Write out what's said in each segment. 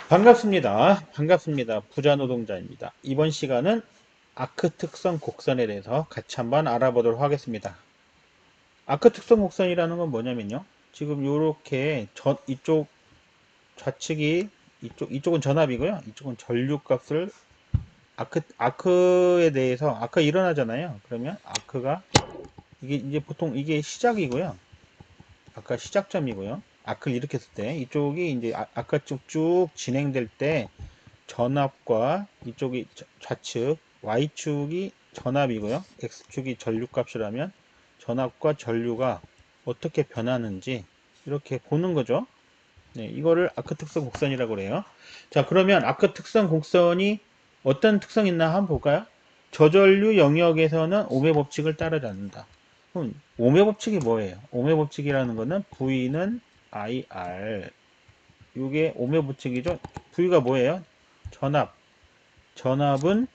반갑습니다. 반갑습니다. 부자노동자입니다. 이번 시간은 아크 특성 곡선에 대해서 같이 한번 알아보도록 하겠습니다. 아크 특성 곡선이라는 건 뭐냐면요. 지금 이렇게 이쪽 좌측이 이쪽은 전압이고요. 이쪽은 전류값을 아크에 대해서 아크 일어나잖아요. 그러면 아크가 이게 이제 보통 이게 시작이고요. 아까 시작점이고요. 아크를 일으켰을 때 이쪽이 이제 아까 쭉쭉 진행될 때 전압과 이쪽이 좌측 Y축이 전압이고요. X축이 전류값이라면 전압과 전류가 어떻게 변하는지 이렇게 보는 거죠. 네, 이거를 아크 특성 곡선이라고 그래요. 자, 그러면 아크 특성 곡선이 어떤 특성이 있나 한번 볼까요? 저전류 영역에서는 오음의 법칙을 따르지 않는다. 그럼 오음의 법칙이 뭐예요? 오음의 법칙이라는 거는 V는 IR. 이게 오음의 법칙이죠. V가 뭐예요? 전압. 전압은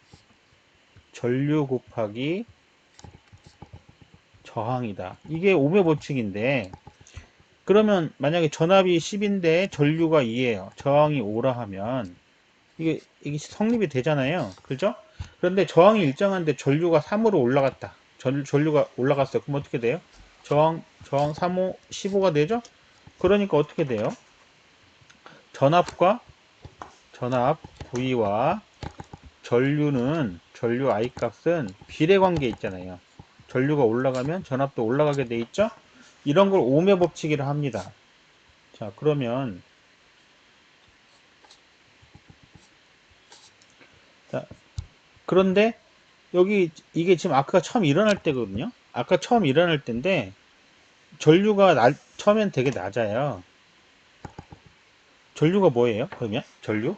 전류 곱하기 저항이다. 이게 오음의 법칙인데, 그러면 만약에 전압이 10인데 전류가 2예요. 저항이 5라 하면 이게 성립이 되잖아요. 그죠? 그런데 저항이 일정한데 전류가 3으로 올라갔다. 전류가 올라갔어요. 그럼 어떻게 돼요? 저항 3호 15가 되죠? 그러니까 어떻게 돼요? 전압 V와 전류 I 값은 비례 관계 있잖아요. 전류가 올라가면 전압도 올라가게 돼 있죠? 이런 걸 오음의 법칙이라 합니다. 자, 그러면 자, 그런데 여기 이게 지금 아까 처음 일어날 때거든요. 아까 처음 일어날 때인데 전류가 처음엔 되게 낮아요. 전류가 뭐예요? 그러면 전류?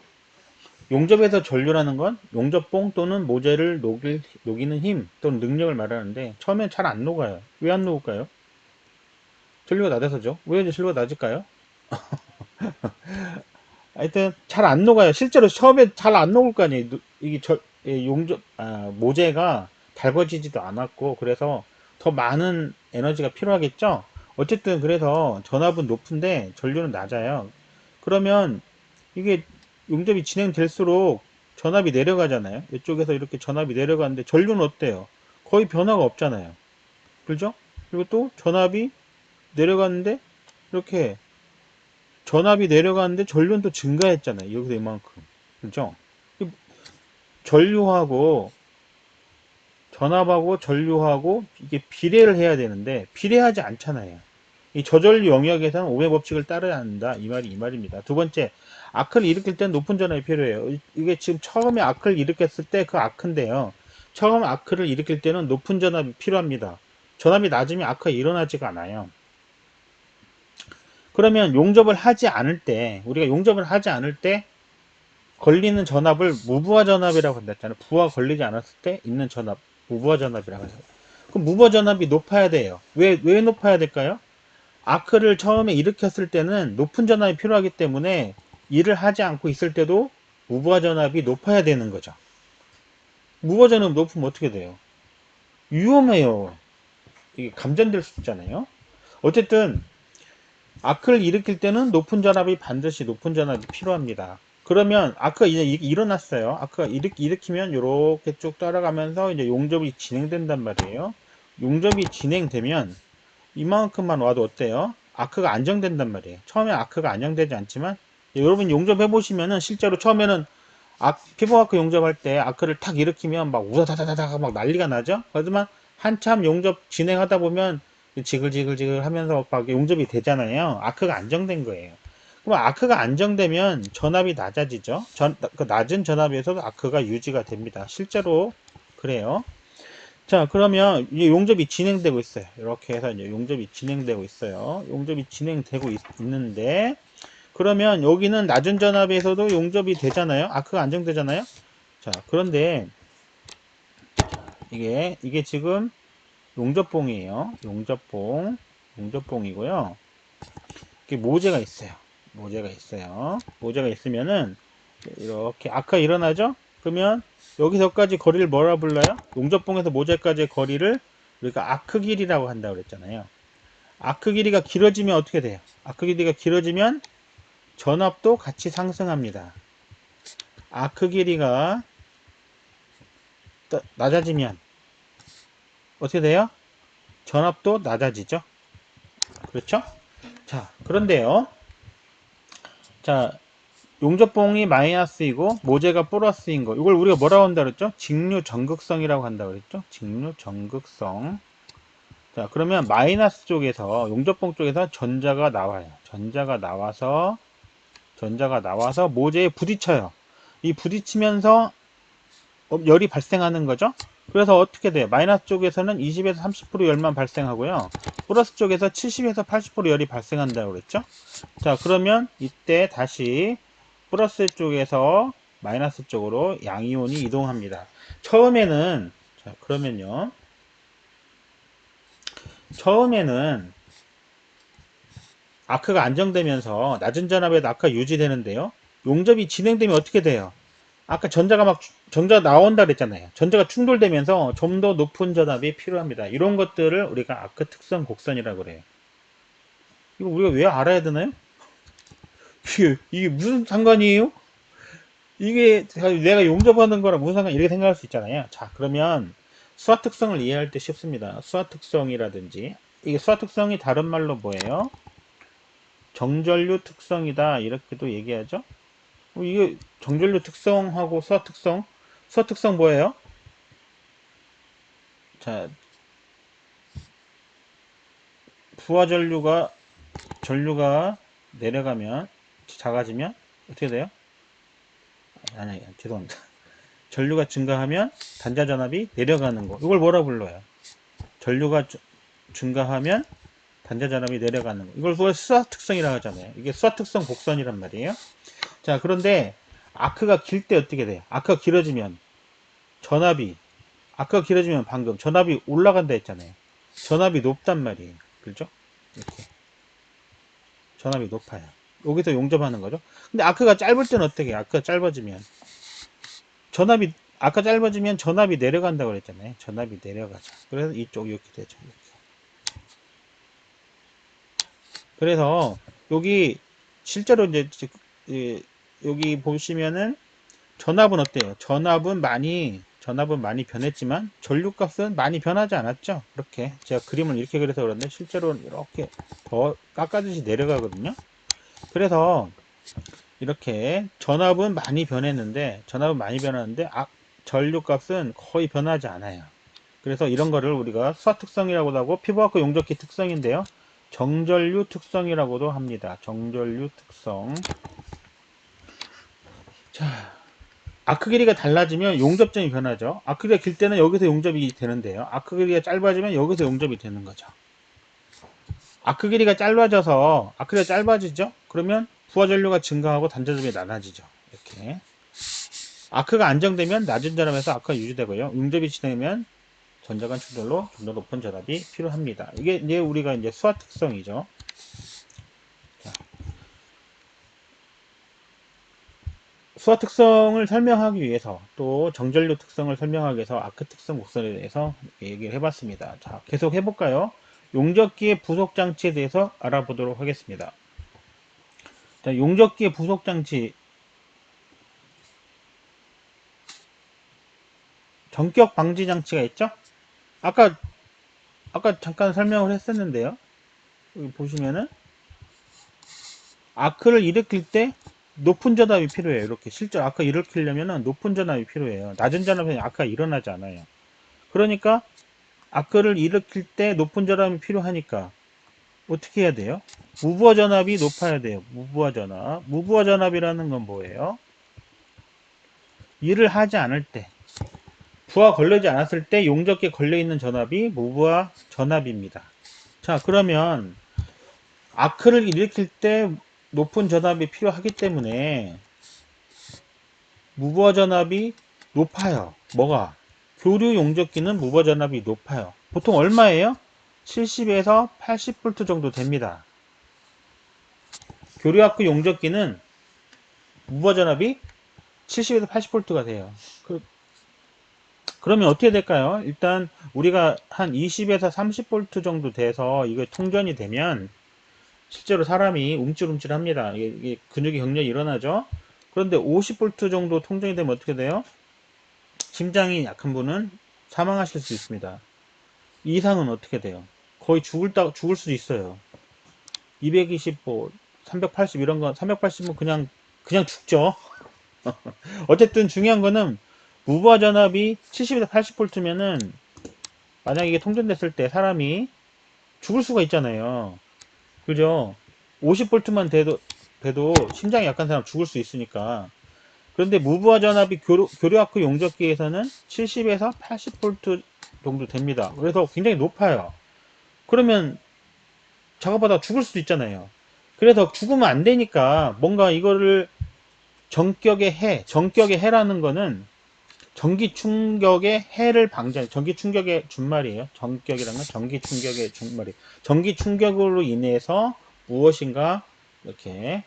용접에서 전류라는 건 용접봉 또는 모재를 녹이는 힘 또는 능력을 말하는데 처음엔 잘 안 녹아요. 왜 안 녹을까요? 전류가 낮아서죠. 왜 전류가 낮을까요? 하여튼 잘 안 녹아요. 실제로 처음에 잘 안 녹을 거 아니에요. 이게 모재가 달궈지지도 않았고 그래서 더 많은 에너지가 필요하겠죠. 어쨌든 그래서 전압은 높은데 전류는 낮아요. 그러면 이게 용접이 진행될수록 전압이 내려가잖아요. 이쪽에서 이렇게 전압이 내려가는데 전류는 어때요? 거의 변화가 없잖아요. 그죠? 그리고 또 전압이 내려가는데 이렇게 전압이 내려가는데 전류는 또 증가했잖아요. 여기서 이만큼. 그죠? 전류하고 전압하고 전류하고 이게 비례를 해야 되는데 비례하지 않잖아요. 이 저전류 영역에서는 오음의 법칙을 따라야 한다. 이 말입니다. 두 번째, 아크를 일으킬 때는 높은 전압이 필요해요. 이게 지금 처음에 아크를 일으켰을 때 그 아크인데요. 처음 아크를 일으킬 때는 높은 전압이 필요합니다. 전압이 낮으면 아크가 일어나지가 않아요. 그러면 용접을 하지 않을 때, 우리가 용접을 하지 않을 때 걸리는 전압을 무부하 전압이라고 한다잖아요. 부하 걸리지 않았을 때 있는 전압, 무부하 전압이라고 해요. 그럼 무부하 전압이 높아야 돼요. 왜 높아야 될까요? 아크를 처음에 일으켰을 때는 높은 전압이 필요하기 때문에 일을 하지 않고 있을 때도 무부하 전압이 높아야 되는 거죠. 무부하 전압이 높으면 어떻게 돼요? 위험해요. 이게 감전될 수 있잖아요. 어쨌든 아크를 일으킬 때는 높은 전압이 필요합니다. 그러면 아크가 이제 일어났어요. 아크가 일으키면 이렇게 쭉 따라가면서 이제 용접이 진행된단 말이에요. 용접이 진행되면 이만큼만 와도 어때요? 아크가 안정된단 말이에요. 처음에 아크가 안정되지 않지만 여러분 용접해 보시면은 실제로 처음에는 피부아크 용접할 때 아크를 탁 일으키면 막 우다다다다다 막 난리가 나죠. 하지만 한참 용접 진행하다 보면 지글지글 하면서 막 용접이 되잖아요. 아크가 안정된 거예요. 그럼 아크가 안정되면 전압이 낮아지죠. 그 낮은 전압에서도 아크가 유지가 됩니다. 실제로 그래요. 자, 그러면 이제 용접이 진행되고 있어요. 이렇게 해서 이제 용접이 진행되고 있어요. 용접이 진행되고 있는데, 그러면 여기는 낮은 전압에서도 용접이 되잖아요. 아크가 안정되잖아요. 자, 그런데 이게 지금 용접봉이에요. 용접봉이고요. 이게 모재가 있어요. 모재가 있으면은 이렇게 아크가 일어나죠? 그러면 여기서까지 거리를 뭐라 불러요? 용접봉에서 모재까지의 거리를 우리가 아크 길이라고 한다고 그랬잖아요. 아크 길이가 길어지면 어떻게 돼요? 아크 길이가 길어지면 전압도 같이 상승합니다. 아크 길이가 낮아지면 어떻게 돼요? 전압도 낮아지죠. 그렇죠? 자, 그런데요. 자, 용접봉이 마이너스이고 모재가 플러스인 거. 이걸 우리가 뭐라고 한다 그랬죠? 직류 전극성이라고 한다 그랬죠? 직류 전극성. 자, 그러면 마이너스 쪽에서 용접봉 쪽에서 전자가 나와요. 전자가 나와서 모재에 부딪혀요. 이 부딪히면서 열이 발생하는 거죠. 그래서 어떻게 돼요? 마이너스 쪽에서는 20에서 30% 열만 발생하고요. 플러스 쪽에서 70에서 80% 열이 발생한다고 그랬죠. 자, 그러면 이때 다시 플러스 쪽에서 마이너스 쪽으로 양이온이 이동합니다. 처음에는 자, 그러면요. 처음에는 아크가 안정되면서 낮은 전압에도 아크가 유지되는데요. 용접이 진행되면 어떻게 돼요? 아까 전자가 나온다 그랬잖아요. 전자가 충돌되면서 좀 더 높은 전압이 필요합니다. 이런 것들을 우리가 아크 특성 곡선이라고 그래요. 이거 우리가 왜 알아야 되나요? 이게 무슨 상관이에요? 이게 내가 용접하는 거랑 무슨 상관 이렇게 생각할 수 있잖아요. 자, 그러면 수화 특성을 이해할 때 쉽습니다. 수화 특성이라든지 이게 수화 특성이 다른 말로 뭐예요? 정전류 특성이다 이렇게도 얘기하죠. 이게 정전류 특성하고 수화 특성 뭐예요? 자, 부하 전류가 내려가면 작아지면 어떻게 돼요? 아니, 죄송합니다. 전류가 증가하면 단자 전압이 내려가는 거. 이걸 뭐라 불러요? 전류가 증가하면 단자 전압이 내려가는 거. 이걸 수화 특성이라고 하잖아요. 이게 수화 특성 곡선이란 말이에요. 자, 그런데 아크가 길 때 어떻게 돼요? 아크가 길어지면 방금 전압이 올라간다 했잖아요. 전압이 높단 말이에요. 그렇죠? 이렇게 전압이 높아요. 여기서 용접하는 거죠. 근데 아크가 짧을 때는 어떻게 해요? 아크가 짧아지면 전압이 아까 짧아지면 전압이 내려간다고 그랬잖아요. 전압이 내려가죠. 그래서 이쪽 이렇게 되죠. 이렇게. 그래서 여기 실제로 이제 여기 보시면은 전압은 어때요? 전압은 많이 변했지만 전류값은 많이 변하지 않았죠. 그렇게 제가 그림을 이렇게 그려서 그런데 실제로는 이렇게 더 깎아듯이 내려가거든요. 그래서 이렇게 전압은 많이 변했는데 전류값은 거의 변하지 않아요. 그래서 이런 거를 우리가 수화 특성이라고도 하고 피부아크 용접기 특성인데요. 정전류 특성이라고도 합니다. 정전류 특성. 자, 아크 길이가 달라지면 용접점이 변하죠. 아크 길이가 길 때는 여기서 용접이 되는데요. 아크 길이가 짧아지면 여기서 용접이 되는 거죠. 아크 길이가 짧아지죠. 그러면 부하 전류가 증가하고 단자 전압이 낮아지죠. 이렇게. 아크가 안정되면 낮은 전압에서 아크가 유지되고요. 용접이 진행되면 전자 간 충돌로 좀 더 높은 전압이 필요합니다. 이게 이제 우리가 이제 수화 특성이죠. 자, 수화 특성을 설명하기 위해서 또 정전류 특성을 설명하기 위해서 아크 특성 곡선에 대해서 얘기를 해봤습니다. 자, 계속 해볼까요? 용접기의 부속 장치에 대해서 알아보도록 하겠습니다. 자, 용접기의 부속 장치 전격 방지 장치가 있죠? 아까 잠깐 설명을 했었는데요. 여기 보시면은 아크를 일으킬 때 높은 전압이 필요해요. 이렇게 실제 아크 일으키려면 높은 전압이 필요해요. 낮은 전압에 아크가 일어나지 않아요. 그러니까 아크를 일으킬 때 높은 전압이 필요하니까 어떻게 해야 돼요? 무부하 전압이 높아야 돼요. 무부하 전압. 무부하 전압이라는 건 뭐예요? 일을 하지 않을 때, 부하 걸리지 않았을 때 용접기에 걸려있는 전압이 무부하 전압입니다. 자, 그러면 아크를 일으킬 때 높은 전압이 필요하기 때문에 무부하 전압이 높아요. 뭐가? 교류 용접기는 무부하 전압이 높아요. 보통 얼마예요? 70에서 80V 정도 됩니다. 교류 아크 용접기는 무부하 전압이 70에서 80V가 돼요. 그러면 어떻게 될까요? 일단 우리가 한 20에서 30V 정도 돼서 이거 통전이 되면 실제로 사람이 움찔움찔합니다. 이게 근육이 경련이 일어나죠. 그런데 50V 정도 통정이 되면 어떻게 돼요? 심장이 약한 분은 사망하실 수 있습니다. 이 이상은 어떻게 돼요? 거의 죽을 수도 있어요. 220, 뭐, 380 이런 건, 380은 그냥 죽죠. 어쨌든 중요한 거는 무부하 전압이 70에서 80V면은 만약에 이게 통전됐을 때 사람이 죽을 수가 있잖아요. 그죠? 50V만 돼도 심장이 약한 사람 죽을 수 있으니까. 그런데 무부하 전압이 교류아크 용접기에서는 70에서 80V 정도 됩니다. 그래서 굉장히 높아요. 그러면 작업하다 죽을 수도 있잖아요. 그래서 죽으면 안 되니까 뭔가 이거를 전격의 해라는 거는 전기 충격의 해를 방지하는, 전기 충격의 준말이에요. 전격이라는 건 전기 충격의 준말이에요. 전기 충격으로 인해서 무엇인가 이렇게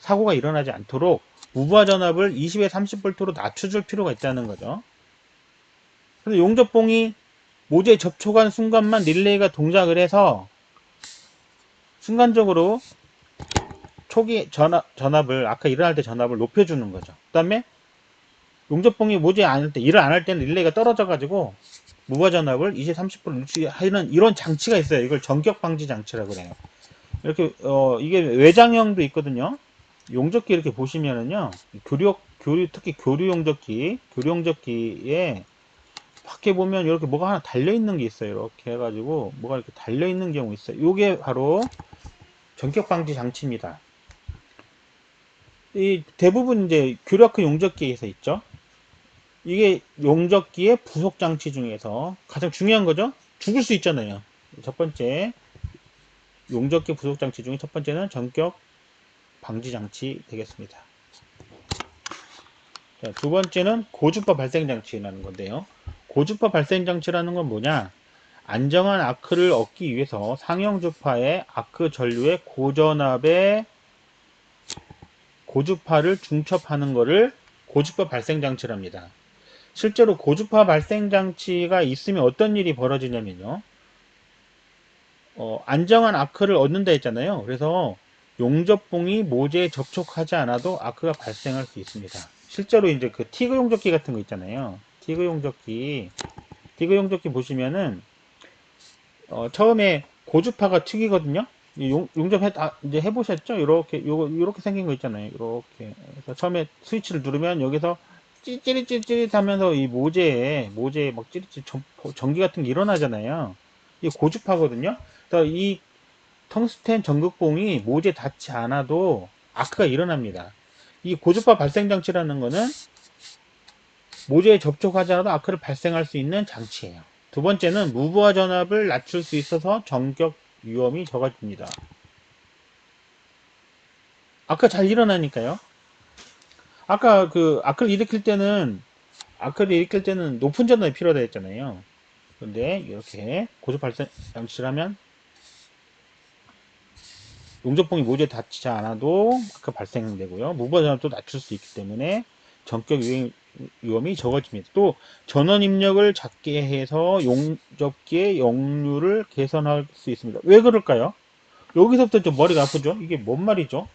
사고가 일어나지 않도록 무부하 전압을 20에 30V로 낮춰줄 필요가 있다는 거죠. 그래서 용접봉이 모재에 접촉한 순간만 릴레이가 동작을 해서 순간적으로 초기 전압을, 아까 일어날 때 전압을 높여주는 거죠. 그 다음에 용접봉이 모재 안 할 때, 일을 안 할 때는 릴레이가 떨어져가지고 무부하 전압을 20, 30% 유지하는 이런 장치가 있어요. 이걸 전격 방지 장치라고 그래요. 이렇게, 이게 외장형도 있거든요. 용접기 이렇게 보시면은요, 특히 교류 용접기에 밖에 보면 이렇게 뭐가 하나 달려있는 게 있어요. 이렇게 해가지고 뭐가 이렇게 달려있는 경우 있어요. 이게 바로 전격 방지 장치입니다. 이 대부분 이제 교류아크 용접기에서 있죠. 이게 용접기의 부속 장치 중에서 가장 중요한 거죠. 죽을 수 있잖아요. 첫 번째 용접기 부속 장치 중에 첫 번째는 전격 방지 장치 되겠습니다. 자, 두 번째는 고주파 발생 장치라는 건데요. 고주파 발생 장치라는 건 뭐냐? 안정한 아크를 얻기 위해서 상형 주파의 아크 전류의 고전압에 고주파를 중첩하는 것을 고주파 발생 장치랍니다. 실제로 고주파 발생 장치가 있으면 어떤 일이 벌어지냐면요. 안정한 아크를 얻는다 했잖아요. 그래서 용접봉이 모재에 접촉하지 않아도 아크가 발생할 수 있습니다. 실제로 이제 그 티그 용접기 같은 거 있잖아요. 티그 용접기 보시면은 처음에 고주파가 튀기거든요. 용접 이제 해보셨죠? 요렇게 생긴 거 있잖아요. 이렇게. 그래서 처음에 스위치를 누르면 여기서 찌릿찌릿 하면서 이 모재에 막 찌릿찌릿 전기 같은 게 일어나잖아요. 이게 고주파거든요. 그래서 이 텅스텐 전극봉이 모재에 닿지 않아도 아크가 일어납니다. 이 고주파 발생 장치라는 거는 모재에 접촉하지 않아도 아크를 발생할 수 있는 장치예요. 두 번째는 무부하 전압을 낮출 수 있어서 전격 위험이 적어집니다. 아까 잘 일어나니까요. 아까 그 아크를 일으킬 때는 높은 전압이 필요하다 했잖아요. 그런데 이렇게 고주 발생 장치를 하면 용접봉이 모재에 닿지 않아도 아크 발생되고요. 무부하 전압도 낮출 수 있기 때문에 전격 위험이 적어집니다. 또 전원 입력을 작게 해서 용접기의 역류를 개선할 수 있습니다. 왜 그럴까요? 여기서부터 좀 머리가 아프죠? 이게 뭔 말이죠?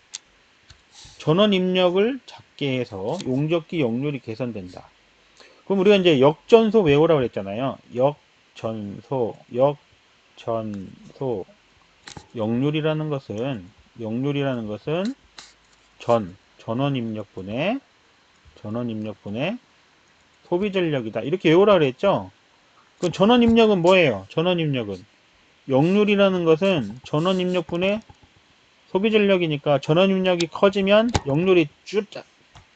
전원 입력을 작게 해서 용접기 역률이 개선된다. 그럼 우리가 이제 역전소 외우라고 했잖아요. 역전소, 역률이라는 것은 전원 입력분의 소비 전력이다. 이렇게 외우라 그랬죠? 그럼 전원 입력은 뭐예요? 전원 입력은 역률이라는 것은 전원 입력분의 소비 전력이니까 전원 입력이 커지면 역률이 쭉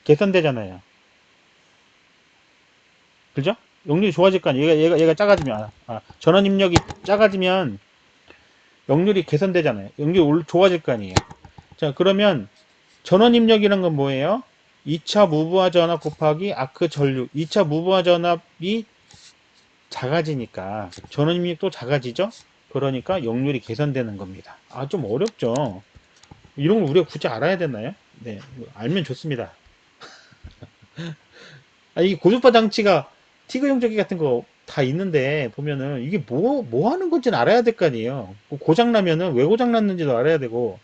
개선되잖아요. 그죠? 역률이 좋아질 거 아니에요. 얘가 작아지면 전원 입력이 작아지면 역률이 개선되잖아요. 역률이 좋아질 거 아니에요. 자, 그러면 전원 입력이란 건 뭐예요? 2차 무부하 전압 곱하기 아크 전류. 2차 무부하 전압이 작아지니까 전원 입력도 작아지죠? 그러니까 역률이 개선되는 겁니다. 좀 어렵죠? 이런 걸 우리가 굳이 알아야 되나요? 네, 알면 좋습니다. 이 고주파 장치가 티그 용접기 같은 거 다 있는데 보면은 이게 뭐 하는 건지는 알아야 될 거 아니에요. 고장 나면은 왜 고장 났는지도 알아야 되고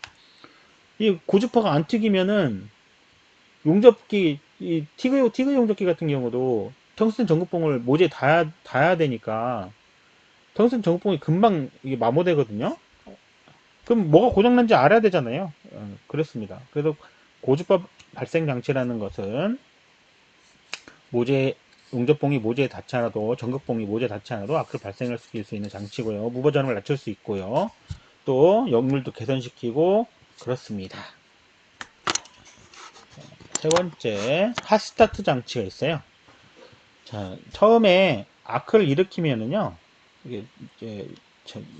이 고주파가 안 튀기면은 용접기, 이 티그 용접기 같은 경우도 텅스텐 전구봉을 모재에 닿아야 되니까 텅스텐 전구봉이 금방 이게 마모되거든요. 그럼 뭐가 고장난지 알아야 되잖아요. 그렇습니다. 그래서 고주파 발생 장치라는 것은 모재 용접봉이 모재에 닿지 않아도 전극봉이 모재에 닿지 않아도 아크를 발생할 수 있는 장치고요. 무버 전압을 낮출 수 있고요. 또 역률도 개선시키고 그렇습니다. 세 번째 핫스타트 장치가 있어요. 자, 처음에 아크를 일으키면은요, 이게 이제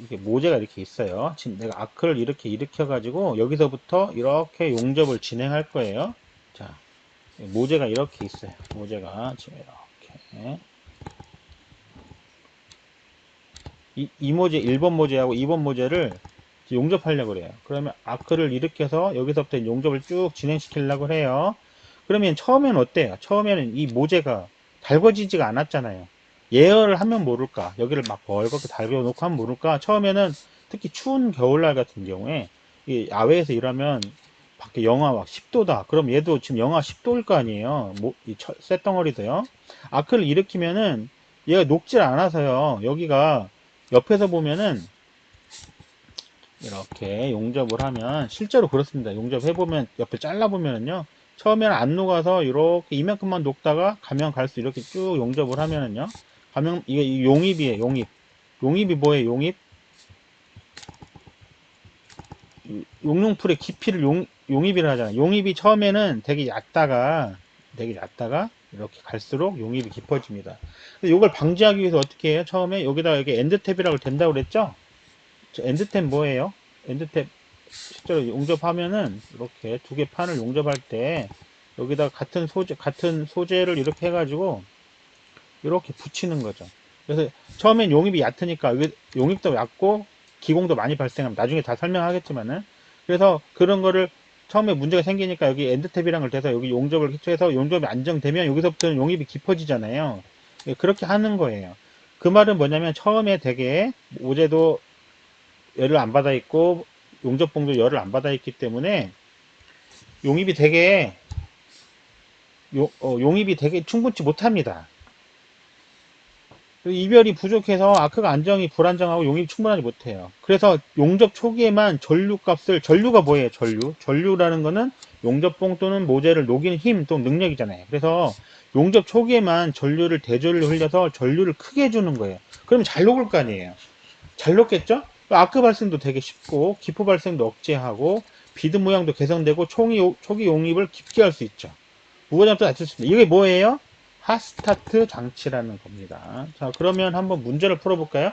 이게 모재가 이렇게 있어요. 지금 내가 아크를 이렇게 일으켜가지고 여기서부터 이렇게 용접을 진행할 거예요. 자, 모재가 이렇게 있어요. 모재가 지금 이렇게 이 모재 1번 모재하고 2번 모재를 용접하려고 그래요. 그러면 아크를 일으켜서 여기서부터 용접을 쭉 진행시키려고 해요. 그러면 처음에는 어때요? 처음에는 이 모재가 달궈지지가 않았잖아요. 예열을 하면 모를까? 여기를 막 벌겋게 달궈놓고 하면 모를까? 처음에는 특히 추운 겨울날 같은 경우에 이 야외에서 일하면 밖에 영하 막 10도다. 그럼 얘도 지금 영하 10도일 거 아니에요. 이 쇳덩어리도요. 아크를 일으키면은 얘가 녹질 않아서요. 여기가 옆에서 보면은 이렇게 용접을 하면 실제로 그렇습니다. 용접해보면 옆에 잘라보면은요. 처음에는 안 녹아서 이렇게 이만큼만 녹다가 가면 갈수록 이렇게 쭉 용접을 하면은요. 가면 이게 용입이에요. 용입. 용입이 뭐예요? 용입? 용융풀의 깊이를 용입이라 하잖아요. 용입이 처음에는 되게 얕다가 이렇게 갈수록 용입이 깊어집니다. 이걸 방지하기 위해서 어떻게 해요? 처음에 여기다가 이게 엔드탭이라고 된다고 그랬죠? 엔드탭 뭐예요? 엔드탭 실제로 용접하면은 이렇게 두 개 판을 용접할 때 여기다 같은 소재를 이렇게 해가지고 이렇게 붙이는 거죠. 그래서 처음엔 용입이 얕으니까 용입도 얕고 기공도 많이 발생합니다. 나중에 다 설명하겠지만은 그래서 그런 거를 처음에 문제가 생기니까 여기 엔드탭이란 걸 대서 여기 용접을 해서 용접이 안정되면 여기서부터는 용입이 깊어지잖아요. 그렇게 하는 거예요. 그 말은 뭐냐면 처음에 되게 모재도 열을 안 받아 있고 용접봉도 열을 안 받아 있기 때문에 용입이 되게 용입이 되게 충분치 못합니다. 이별이 부족해서 아크가 안정이 불안정하고 용입이 충분하지 못해요. 그래서 용접 초기에만 전류가 뭐예요? 전류라는 거는 용접봉 또는 모재를 녹이는 힘 또는 능력이잖아요. 그래서 용접 초기에만 대전류를 흘려서 전류를 크게 해주는 거예요. 그럼 잘 녹을 거 아니에요. 잘 녹겠죠? 아크 발생도 되게 쉽고 기포 발생도 억제하고 비드 모양도 개선되고 초기 용입을 깊게 할 수 있죠. 무거점도 낮출 수 있습니다. 이게 뭐예요? 핫스타트 장치라는 겁니다. 자, 그러면 한번 문제를 풀어볼까요?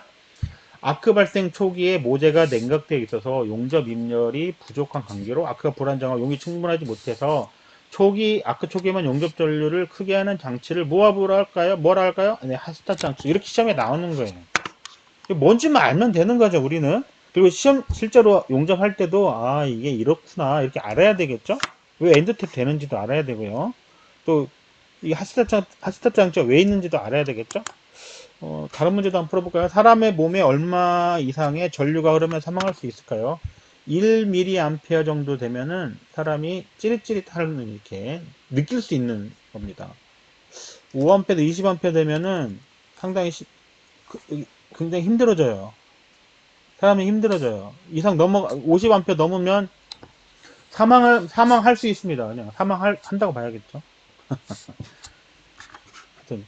아크 발생 초기에 모재가 냉각되어 있어서 용접 입열이 부족한 관계로 아크가 불안정하고 용이 충분하지 못해서 아크 초기에만 용접 전류를 크게 하는 장치를 뭐라 할까요? 네, 핫스타트 장치. 이렇게 시험에 나오는 거예요. 뭔지만 알면 되는 거죠, 우리는. 그리고 실제로 용접할 때도, 이게 이렇구나. 이렇게 알아야 되겠죠? 왜 엔드탭 되는지도 알아야 되고요. 또, 이 핫스타트 장치가 왜 있는지도 알아야 되겠죠? 다른 문제도 한번 풀어볼까요? 사람의 몸에 얼마 이상의 전류가 흐르면 사망할 수 있을까요? 1mA 정도 되면은 사람이 찌릿찌릿하는 이렇게 느낄 수 있는 겁니다. 5A, 20A 되면은 상당히 굉장히 힘들어져요. 사람이 힘들어져요. 50A 넘으면 사망할 수 있습니다. 그냥 한다고 봐야겠죠. 하여튼,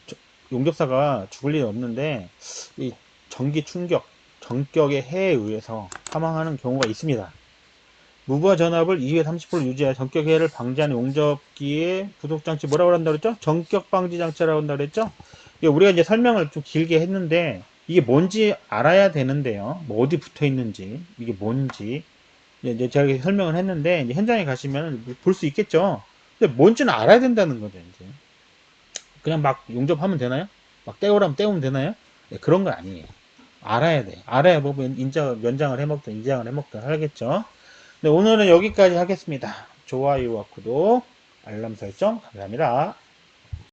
용접사가 죽을 일은 없는데, 이 전격의 해에 의해서 사망하는 경우가 있습니다. 무브와 전압을 2회 30% 유지하여 전격 해를 방지하는 용접기의 부속장치 뭐라고 한다고 그랬죠? 전격 방지 장치라고 한다고 그랬죠? 우리가 이제 설명을 좀 길게 했는데, 이게 뭔지 알아야 되는데요. 뭐 어디 붙어 있는지, 이게 뭔지. 이제 제가 설명을 했는데, 이제 현장에 가시면 볼 수 있겠죠. 근데 뭔지는 알아야 된다는 거죠, 이제. 그냥 막 용접하면 되나요? 막 떼우라면 떼우면 되나요? 네, 그런 건 아니에요. 알아야 돼. 알아야 뭐 연장을 해먹든 이장을 해먹든 하겠죠. 네, 오늘은 여기까지 하겠습니다. 좋아요와 구독, 알람 설정 감사합니다.